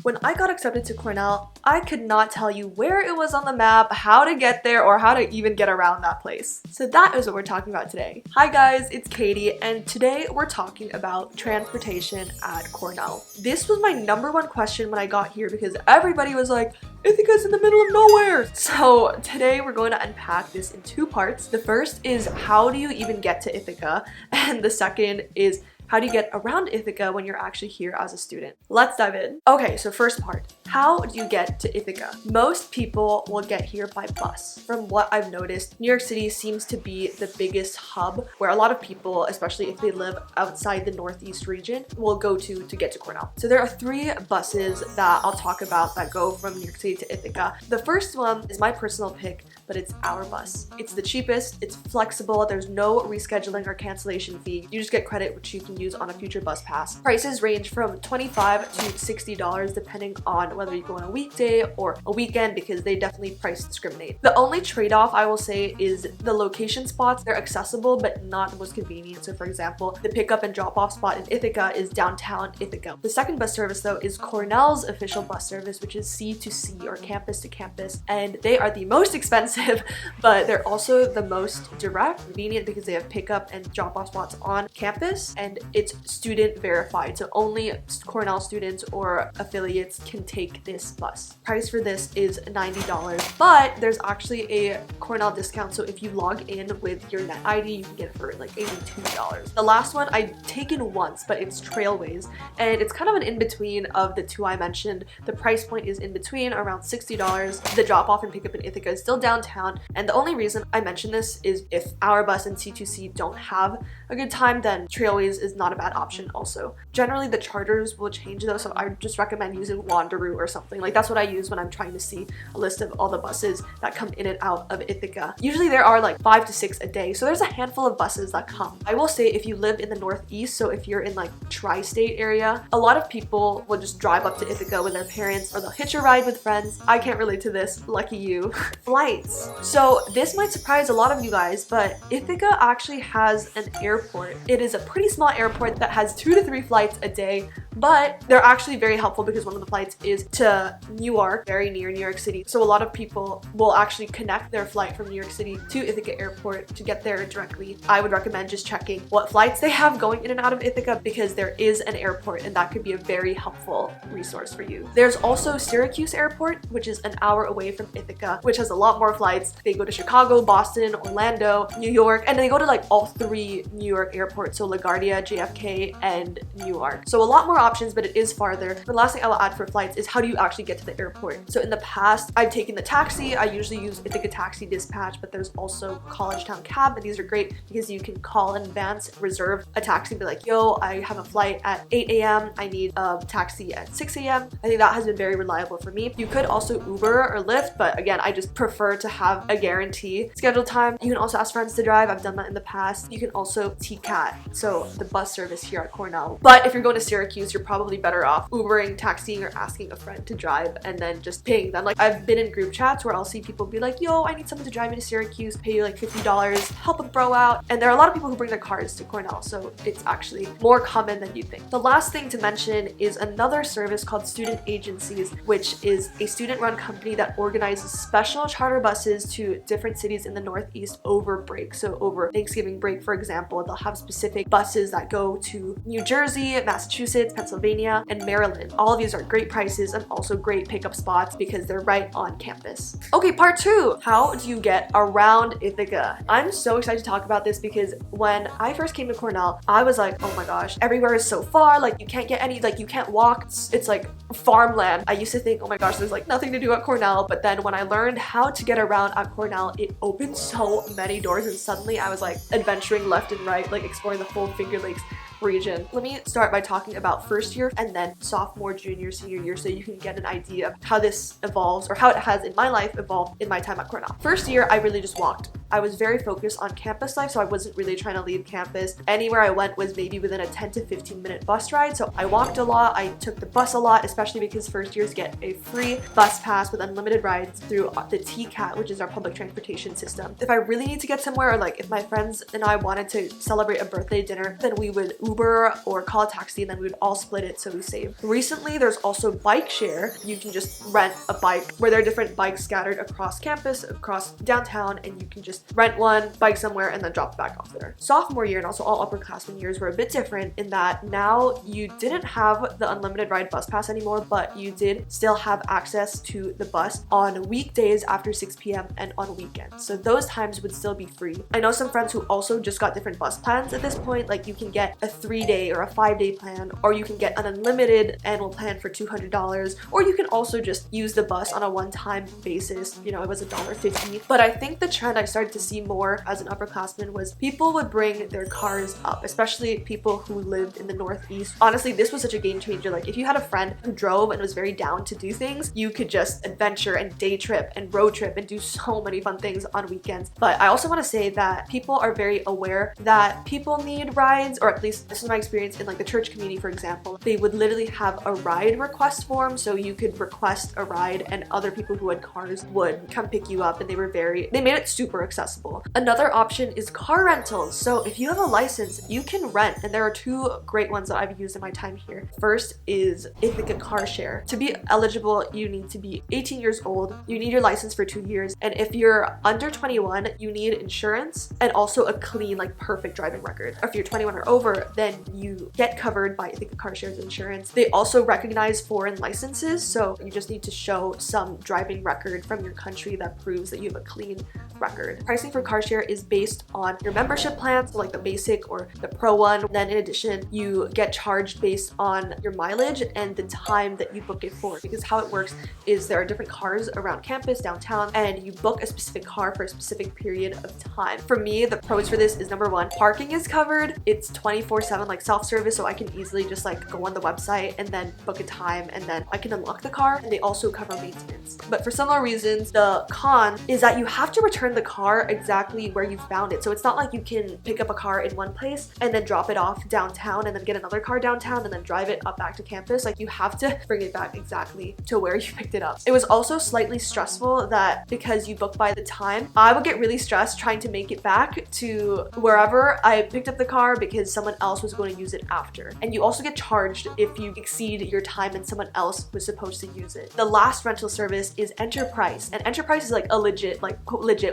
When I got accepted to Cornell, I could not tell you where it was on the map, how to get there, or how to even get around that place. So that is what we're talking about today. Hi guys, it's Katie, and today we're talking about transportation at Cornell. This was my #1 question when I got here because everybody was like, Ithaca's in the middle of nowhere. So today we're going to unpack this in 2 parts. The first is how do you even get to Ithaca? And the second is how do you get around Ithaca when you're actually here as a student? Let's dive in. Okay, so first part, how do you get to Ithaca? Most people will get here by bus. From what I've noticed, New York City seems to be the biggest hub where a lot of people, especially if they live outside the Northeast region, will go to get to Cornell. So there are 3 buses that I'll talk about that go from New York City to Ithaca. The first one is my personal pick, but it's our bus. It's the cheapest, it's flexible, there's no rescheduling or cancellation fee. You just get credit which you can use on a future bus pass. Prices range from $25 to $60 depending on whether you go on a weekday or a weekend because they definitely price discriminate. The only trade-off I will say is the location spots. They're accessible but not the most convenient. So for example, the pickup and drop-off spot in Ithaca is downtown Ithaca. The second bus service though is Cornell's official bus service, which is C2C or campus to campus, and they are the most expensive but they're also the most direct, convenient because they have pickup and drop-off spots on campus and it's student verified, so only Cornell students or affiliates can take this bus. Price for this is $90, but there's actually a Cornell discount, so if you log in with your net ID, you can get it for like $82. The last one I've taken once, but it's Trailways, and it's kind of an in-between of the 2 I mentioned. The price point is in between, around $60. The drop-off and pickup in Ithaca is still downtown, and the only reason I mention this is if our bus and C2C don't have a good time, then Trailways is not a bad option also. Generally, the charters will change though, so I just recommend using Wanderoo or something. Like that's what I use when I'm trying to see a list of all the buses that come in and out of Ithaca. Usually there are like 5 to 6 a day, so there's a handful of buses that come. I will say if you live in the Northeast, so if you're in like tri-state area, a lot of people will just drive up to Ithaca with their parents or they'll hitch a ride with friends. I can't relate to this, lucky you. Flights. So this might surprise a lot of you guys, but Ithaca actually has an airport. It is a pretty small airport that has 2 to 3 flights a day, but they're actually very helpful because one of the flights is to Newark, very near New York City. So a lot of people will actually connect their flight from New York City to Ithaca Airport to get there directly. I would recommend just checking what flights they have going in and out of Ithaca because there is an airport and that could be a very helpful resource for you. There's also Syracuse Airport, which is an hour away from Ithaca, which has a lot more flights. They go to Chicago, Boston, Orlando, New York, and they go to like all 3 New York airports, so LaGuardia, JFK, and Newark. So a lot more options, but it is farther. The last thing I will add for flights is how do you actually get to the airport? So in the past, I've taken the taxi. I usually use Ithaca Taxi Dispatch, but there's also College Town Cab, and these are great because you can call in advance, reserve a taxi, be like, yo, I have a flight at 8 a.m. I need a taxi at 6 a.m. I think that has been very reliable for me. You could also Uber or Lyft, but again, I just prefer to have a guarantee schedule time. You can also ask friends to drive. I've done that in the past. You can also TCAT, so the bus service here at Cornell. But if you're going to Syracuse, you're probably better off Ubering, taxiing, or asking a friend to drive and then just paying them. Like I've been in group chats where I'll see people be like, yo, I need someone to drive me to Syracuse, pay you like $50, help a bro out. And there are a lot of people who bring their cars to Cornell, so it's actually more common than you think. The last thing to mention is another service called Student Agencies, which is a student-run company that organizes special charter buses to different cities in the Northeast over break. So over Thanksgiving break, for example, they'll have specific buses that go to New Jersey, Massachusetts, Pennsylvania, and Maryland. All of these are great prices and also great pickup spots because they're right on campus. Okay, part 2. How do you get around Ithaca? I'm so excited to talk about this because when I first came to Cornell, I was like, oh my gosh, everywhere is so far, like you can't get any, like you can't walk, it's like farmland. I used to think, oh my gosh, there's like nothing to do at Cornell, but then when I learned how to get around at Cornell, it opened so many doors and suddenly I was like adventuring left and right, like exploring the whole Finger Lakes region. Let me start by talking about first year and then sophomore, junior, senior year so you can get an idea of how this evolves or how it has in my life evolved in my time at Cornell. First year, I really just walked I was very focused on campus life, so I wasn't really trying to leave campus. Anywhere I went was maybe within a 10 to 15 minute bus ride, so I walked a lot, I took the bus a lot, especially because first years get a free bus pass with unlimited rides through the TCAT, which is our public transportation system. If I really need to get somewhere, or like if my friends and I wanted to celebrate a birthday dinner, then we would Uber or call a taxi, and then we would all split it so we save. Recently, there's also bike share. You can just rent a bike where there are different bikes scattered across campus, across downtown, and you can just rent one, bike somewhere, and then drop it back off there. Sophomore year and also all upperclassmen years were a bit different in that now you didn't have the unlimited ride bus pass anymore, but you did still have access to the bus on weekdays after 6 p.m. and on weekends. So those times would still be free. I know some friends who also just got different bus plans at this point. Like you can get a 3-day or a 5-day plan, or you can get an unlimited annual plan for $200, or you can also just use the bus on a one-time basis. You know, it was $1.50. But I think the trend I started to see more as an upperclassman was people would bring their cars up, especially people who lived in the Northeast. Honestly, this was such a game changer. Like if you had a friend who drove and was very down to do things, you could just adventure and day trip and road trip and do so many fun things on weekends. But I also want to say that people are very aware that people need rides, or at least this is my experience in like the church community, for example. They would literally have a ride request form, so you could request a ride and other people who had cars would come pick you up, and they made it super accessible. Another option is car rentals. So if you have a license, you can rent, and there are two great ones that I've used in my time here. First is Ithaca car share. To be eligible, you need to be 18 years old, you need your license for 2 years, and if you're under 21, you need insurance and also a clean, like perfect driving record. If you're 21 or over, then you get covered by Ithaca car share's insurance. They also recognize foreign licenses, so you just need to show some driving record from your country that proves that you have a clean record. Pricing for car share is based on your membership plan, so like the basic or the pro one. Then in addition, you get charged based on your mileage and the time that you book it for, because how it works is there are different cars around campus, downtown, and you book a specific car for a specific period of time. For me, the pros for this is number one, parking is covered. It's 24/7 like self-service, so I can easily just like go on the website and then book a time, and then I can unlock the car, and they also cover maintenance. But for similar reasons, the con is that you have to return the car exactly where you found it. So it's not like you can pick up a car in one place and then drop it off downtown and then get another car downtown and then drive it up back to campus. Like you have to bring it back exactly to where you picked it up. It was also slightly stressful that because you book by the time, I would get really stressed trying to make it back to wherever I picked up the car because someone else was going to use it after. And you also get charged if you exceed your time and someone else was supposed to use it. The last rental service is Enterprise, and Enterprise is like a legit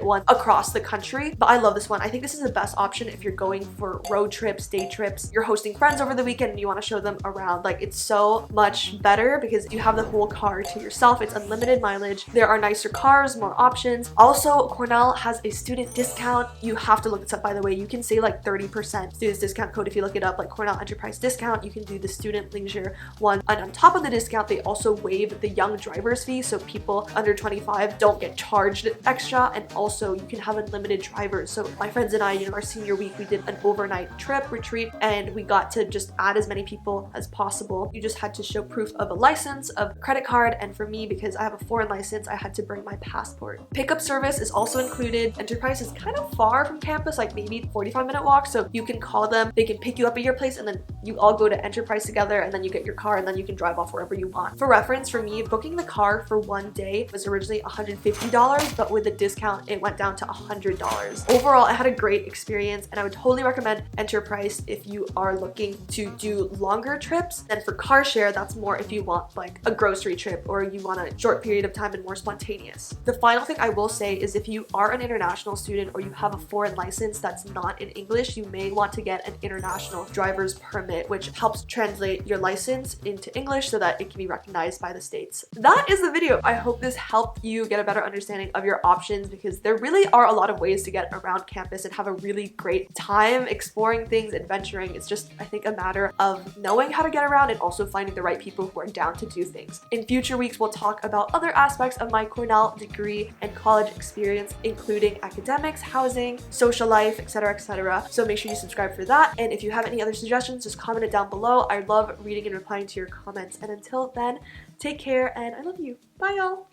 one across the country, but I love this one. I think this is the best option if you're going for road trips, day trips, you're hosting friends over the weekend and you want to show them around. Like it's so much better because you have the whole car to yourself. It's unlimited mileage. There are nicer cars, more options. Also, Cornell has a student discount. You have to look this up, by the way. You can say like 30% student discount code if you look it up, like Cornell Enterprise discount. You can do the student leisure one, and on top of the discount, they also waive the young driver's fee, so people under 25 don't get charged extra, and also you can have unlimited drivers. So my friends and I, you know, our senior week, we did an overnight trip retreat, and we got to just add as many people as possible. You just had to show proof of a license, of a credit card, and for me, because I have a foreign license, I had to bring my passport. Pickup service is also included. Enterprise is kind of far from campus, like maybe 45-minute walk, so you can call them, they can pick you up at your place, and then you all go to Enterprise together, and then you get your car, and then you can drive off wherever you want. For reference, for me, booking the car for one day was originally $150, but with the discount, it went down to $100. Overall, I had a great experience, and I would totally recommend Enterprise if you are looking to do longer trips. And for car share, that's more if you want like a grocery trip or you want a short period of time and more spontaneous. The final thing I will say is if you are an international student or you have a foreign license that's not in English, you may want to get an international driver's permit, which helps translate your license into English so that it can be recognized by the states. That is the video. I hope this helped you get a better understanding of your options, because there really are a lot of ways to get around campus and have a really great time exploring things, adventuring. It's just, I think, a matter of knowing how to get around and also finding the right people who are down to do things. In future weeks, we'll talk about other aspects of my Cornell degree and college experience, including academics, housing, social life, etc., etc. So make sure you subscribe for that. And if you have any other suggestions, just comment it down below. I love reading and replying to your comments. And until then, take care and I love you. Bye, y'all.